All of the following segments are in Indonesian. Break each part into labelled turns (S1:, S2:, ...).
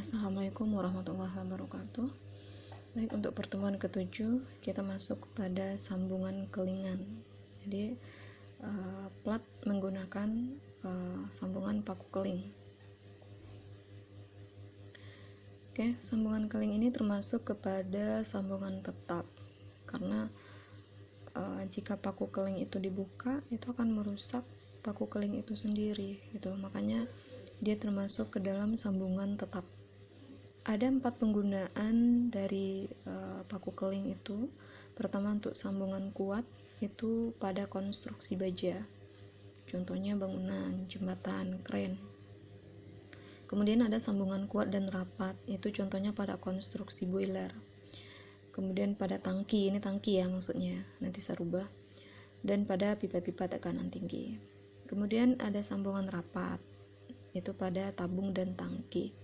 S1: Assalamualaikum warahmatullahi wabarakatuh. Baik, untuk pertemuan ke-7 kita masuk pada sambungan kelingan. Jadi plat menggunakan sambungan paku keling. Oke, sambungan keling ini termasuk kepada sambungan tetap karena jika paku keling itu dibuka itu akan merusak paku keling itu sendiri gitu. Makanya dia termasuk ke dalam sambungan tetap. Ada 4 penggunaan dari paku keling itu. Pertama, untuk sambungan kuat itu pada konstruksi baja, contohnya bangunan, jembatan, kren. Kemudian ada sambungan kuat dan rapat, itu contohnya pada konstruksi boiler. Kemudian pada tangki, ini tangki ya maksudnya, nanti saya rubah, dan pada pipa-pipa tekanan tinggi. Kemudian ada sambungan rapat, itu pada tabung dan tangki,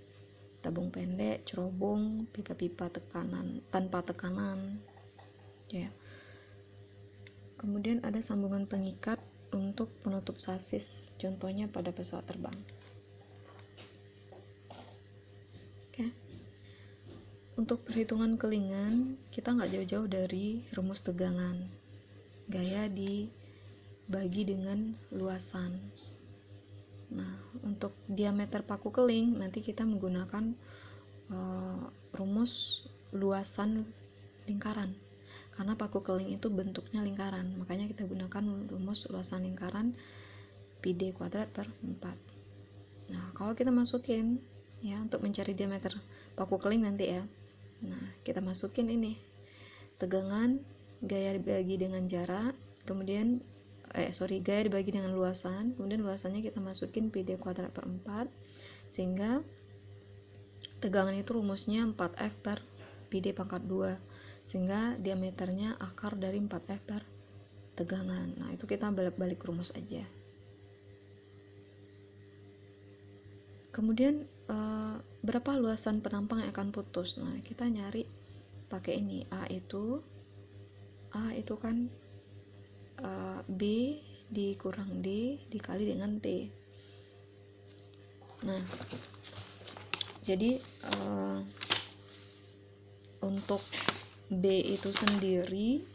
S1: tabung pendek, cerobong, pipa-pipa tekanan tanpa tekanan ya. Kemudian ada sambungan pengikat untuk penutup sasis, contohnya pada pesawat terbang. Oke. Untuk perhitungan kelingan kita nggak jauh-jauh dari rumus tegangan. Gaya dibagi dengan luasan. Nah, untuk diameter paku keling nanti kita menggunakan rumus luasan lingkaran, karena paku keling itu bentuknya lingkaran, makanya kita gunakan rumus luasan lingkaran πd kuadrat per 4. Nah, kalau kita masukin ya untuk mencari diameter paku keling nanti ya, nah kita masukin ini tegangan, gaya dibagi dengan jarak, kemudian gaya dibagi dengan luasan, kemudian luasannya kita masukin πd kuadrat per 4, sehingga tegangan itu rumusnya 4F per πd pangkat 2, sehingga diameternya akar dari 4F per tegangan. Nah, itu kita balik rumus aja. Kemudian berapa luasan penampang yang akan putus? Nah, kita nyari pakai ini, A itu kan B dikurang D dikali dengan T. Nah, jadi untuk B itu sendiri,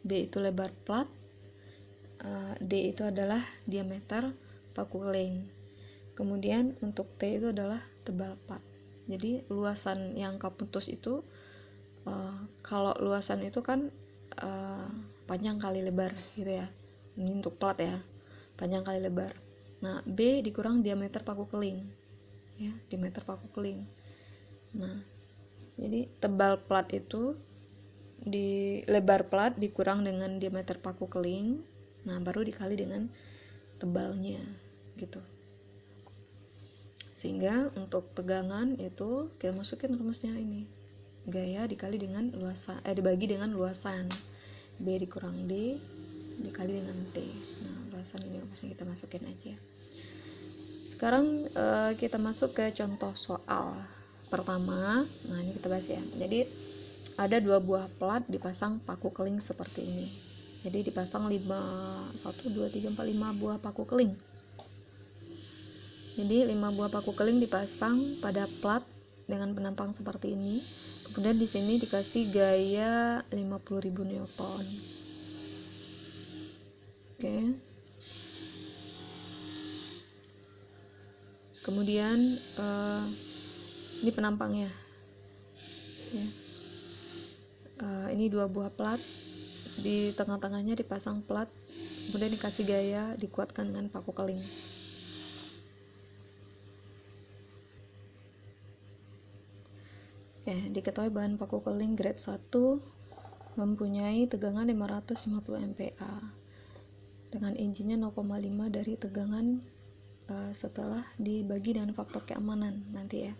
S1: B itu lebar plat, D itu adalah diameter paku keling, kemudian untuk T itu adalah tebal plat. Jadi luasan yang keputus itu kalau luasan itu kan panjang kali lebar gitu ya, ini untuk plat ya, panjang kali lebar. Nah, B dikurang diameter paku keling ya, diameter paku keling. Nah, jadi tebal plat itu di lebar plat dikurang dengan diameter paku keling, nah baru dikali dengan tebalnya gitu. Sehingga untuk tegangan itu kita masukin rumusnya ini, gaya dikali dengan luasan, dibagi dengan luasan, B dikurang D dikali dengan T. Nah, luasan ini rumusnya kita masukin aja. Sekarang kita masuk ke contoh soal pertama. Nah, ini kita bahas ya. Jadi ada 2 buah plat dipasang paku keling seperti ini. Jadi dipasang 5 buah paku keling. Jadi 5 buah paku keling dipasang pada plat dengan penampang seperti ini. Kemudian di sini dikasih gaya 50.000 Newton. Oke. Kemudian ini penampangnya ya. Ini 2 buah plat, di tengah-tengahnya dipasang plat, kemudian dikasih gaya, dikuatkan dengan paku keling. Oke, diketahui bahan paku keling grade 1 mempunyai tegangan 550 MPa dengan engine-nya 0,5 dari tegangan setelah dibagi dengan faktor keamanan nanti ya.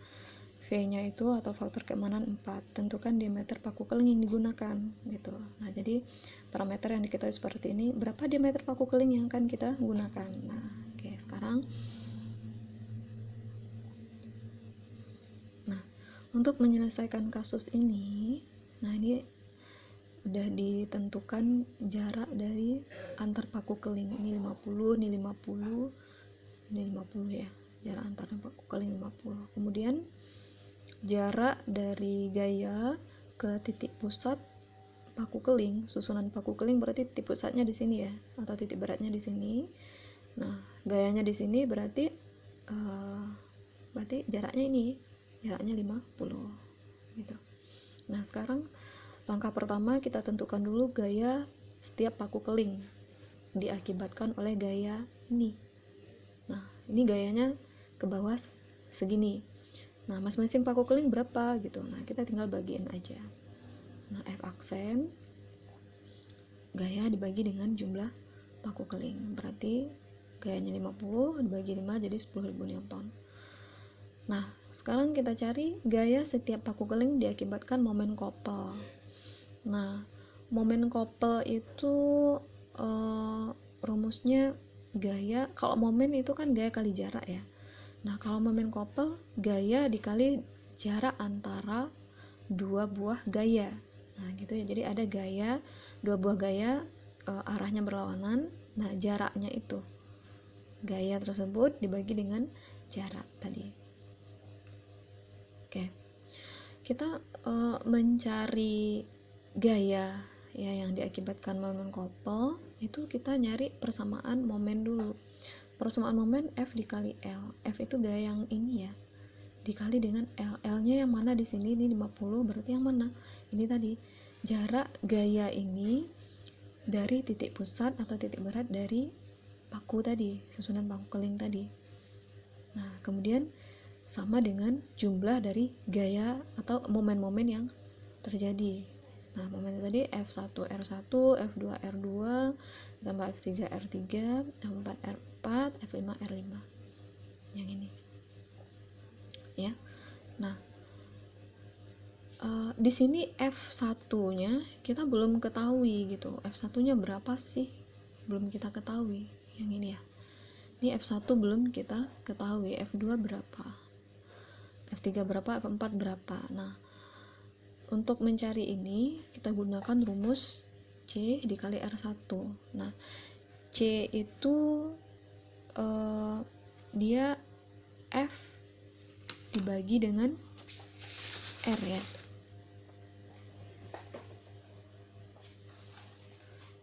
S1: V-nya itu atau faktor keamanan 4. Tentukan diameter paku keling yang digunakan gitu. Nah, jadi parameter yang diketahui seperti ini, berapa diameter paku keling yang akan kita gunakan. Nah, oke, sekarang untuk menyelesaikan kasus ini, nah ini udah ditentukan jarak dari antar paku keling. Ini 50, ini 50, ini 50 ya. jarak antara paku keling 50. Kemudian jarak dari gaya ke titik pusat paku keling, susunan paku keling berarti titik pusatnya di sini ya, atau titik beratnya di sini. Nah, gayanya di sini berarti jaraknya ini, jaraknya 50 gitu. Nah, sekarang langkah pertama kita tentukan dulu gaya setiap paku keling diakibatkan oleh gaya ini. Nah, ini gayanya ke bawah segini. Nah, masing-masing paku keling berapa gitu. Nah, kita tinggal bagiin aja. Nah, F aksen gaya dibagi dengan jumlah paku keling. Berarti gayanya 50 dibagi 5 jadi 10.000 Newton. Nah, sekarang kita cari gaya setiap paku keling diakibatkan momen kopel. Nah, momen kopel itu rumusnya gaya, kalau momen itu kan gaya kali jarak ya. Nah, kalau momen kopel gaya dikali jarak antara dua buah gaya. Nah, gitu ya. Jadi ada gaya, dua buah gaya arahnya berlawanan. Nah, jaraknya itu gaya tersebut dibagi dengan jarak tadi. Oke. Kita mencari gaya ya yang diakibatkan momen kopel, itu kita nyari persamaan momen dulu. Persamaan momen F dikali L. F itu gaya yang ini ya, dikali dengan L. L-nya yang mana di sini? Ini 50, berarti yang mana? Ini tadi. Jarak gaya ini dari titik pusat atau titik berat dari paku tadi, susunan paku keling tadi. Nah, kemudian sama dengan jumlah dari gaya atau momen-momen yang terjadi. Nah, momen tadi F1 R1, F2 R2, tambah F3 R3, F4 R4, F5 R5. Yang ini. Ya. Nah, di sini F1-nya kita belum ketahui gitu. F1-nya berapa sih? Belum kita ketahui. Yang ini ya. Ini F1 belum kita ketahui. F2 berapa? F3 berapa? F4 berapa? Nah, untuk mencari ini kita gunakan rumus C dikali R1. Nah, C itu dia F dibagi dengan R ya.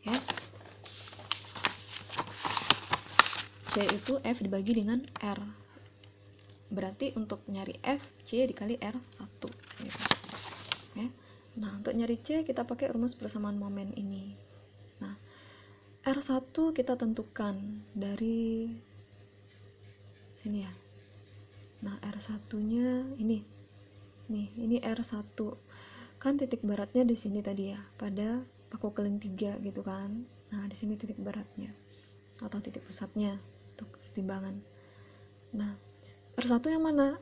S1: Ya. C itu F dibagi dengan R. Berarti untuk nyari F, C dikali R1 gitu. Ya. Nah, untuk nyari C kita pakai rumus persamaan momen ini. Nah, R1 kita tentukan dari sini ya. Nah, R1-nya ini. Nih, ini R1. Kan titik baratnya di sini tadi ya, pada paku keling 3 gitu kan. Nah, di sini titik baratnya atau titik pusatnya untuk setimbangan. Nah, R1 yang mana?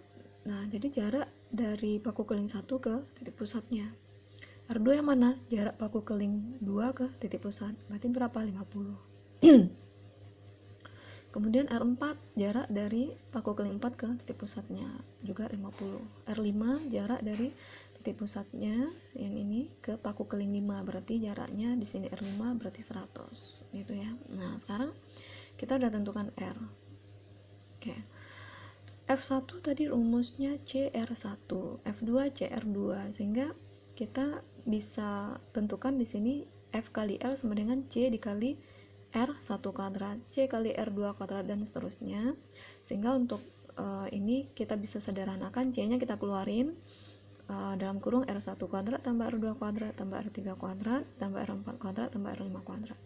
S1: Nah, jadi jarak dari paku keling 1 ke titik pusatnya. R2 yang mana? Jarak paku keling 2 ke titik pusat. Berarti berapa? 50. Kemudian R4 jarak dari paku keling 4 ke titik pusatnya juga 50. R5 jarak dari titik pusatnya yang ini ke paku keling 5, berarti jaraknya di sini R5 berarti 100 gitu ya. Nah, sekarang kita udah tentukan R. Oke. F1 tadi rumusnya CR1, F2 CR2, sehingga kita bisa tentukan di sini F kali L sama dengan C dikali R1 kuadrat, C kali R2 kuadrat, dan seterusnya. Sehingga untuk ini kita bisa sederhanakan, C-nya kita keluarin dalam kurung R1 kuadrat tambah R2 kuadrat tambah R3 kuadrat tambah R4 kuadrat tambah R5 kuadrat.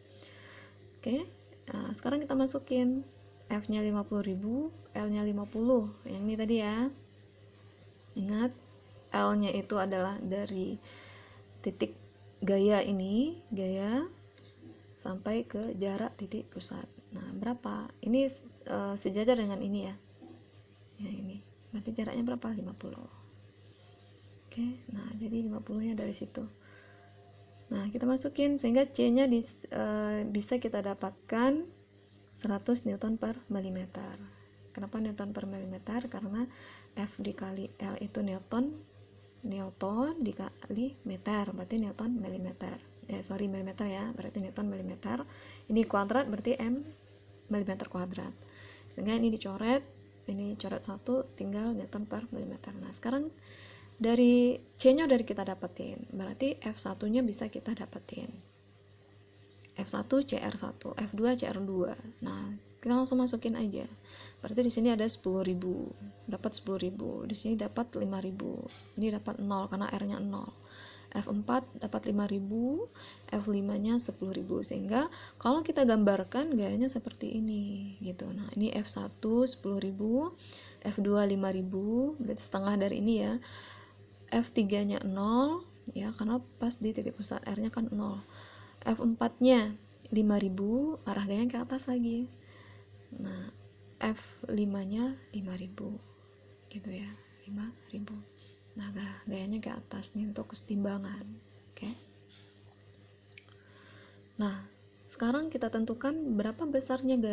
S1: Oke, nah, sekarang kita masukin F-nya 50.000, L-nya 50, yang ini tadi ya. Ingat, L-nya itu adalah dari titik gaya ini, gaya sampai ke jarak titik pusat. Nah, berapa? Ini sejajar dengan ini ya. Yang ini. Berarti jaraknya berapa? 50. Oke, nah jadi 50-nya dari situ. Nah, kita masukin sehingga C-nya bisa kita dapatkan 100 Newton per milimeter. Kenapa Newton per milimeter? Karena F dikali L itu Newton dikali meter, berarti Newton milimeter. Milimeter ya, berarti Newton milimeter. Ini kuadrat berarti M milimeter kuadrat. Sehingga ini dicoret, ini coret 1 tinggal Newton per milimeter. Nah sekarang dari C-nya udah kita dapetin, berarti F1 nya bisa kita dapetin, F1 CR1, F2 CR2. Nah kita langsung masukin aja, berarti di sini ada 10.000, dapat 10.000, di sini dapat 5.000, ini dapat 0 karena R-nya 0. F4 dapat 5.000, F5 nya 10.000, sehingga kalau kita gambarkan gayanya seperti ini gitu. Nah ini F1 10.000, F2 5.000, berarti setengah dari ini ya. F3 nya 0 ya, karena pas di titik pusat, R nya kan 0. F4 nya 5.000, arah gayanya ke atas lagi. Nah F5 nya 5.000 gitu ya, 5.000. Nah gayanya ke atas nih untuk kesetimbangan. Oke. Nah sekarang kita tentukan berapa besarnya gaya